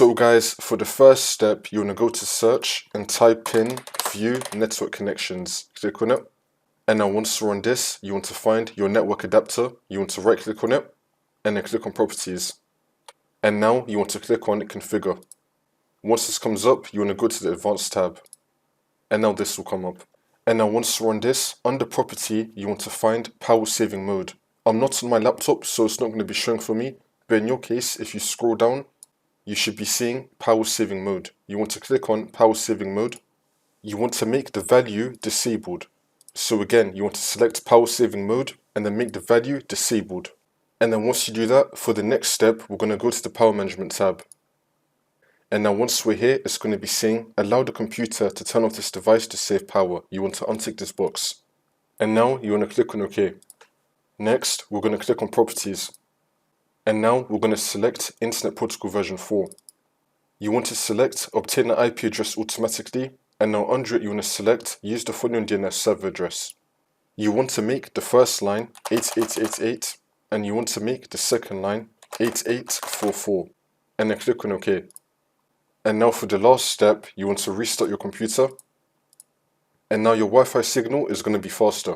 So guys, for the first step, you want to go to search and type in view network connections. Click on it. And now once you're on this, you want to find your network adapter. You want to right click on it and then click on properties. And now you want to click on configure. Once this comes up, you want to go to the advanced tab. And now this will come up. And now once you're on this, under property, you want to find power saving mode. I'm not on my laptop, so it's not going to be showing for me. But in your case, if you scroll down, you should be seeing power saving mode. You want to click on power saving mode. You want to make the value disabled. So again, you want to select power saving mode and then make the value disabled. And then once you do that, for the next step, we're going to go to the power management tab. And now once we're here, it's going to be saying, allow the computer to turn off this device to save power. You want to untick this box. And now you want to click on OK. Next, we're going to click on properties. And now we're going to select Internet Protocol version 4. You want to select obtain an IP address automatically, and now under it you want to select use the following DNS server address. You want to make the first line 8888 and you want to make the second line 8844 and then click on OK. And now for the last step, you want to restart your computer, and now your Wi-Fi signal is going to be faster.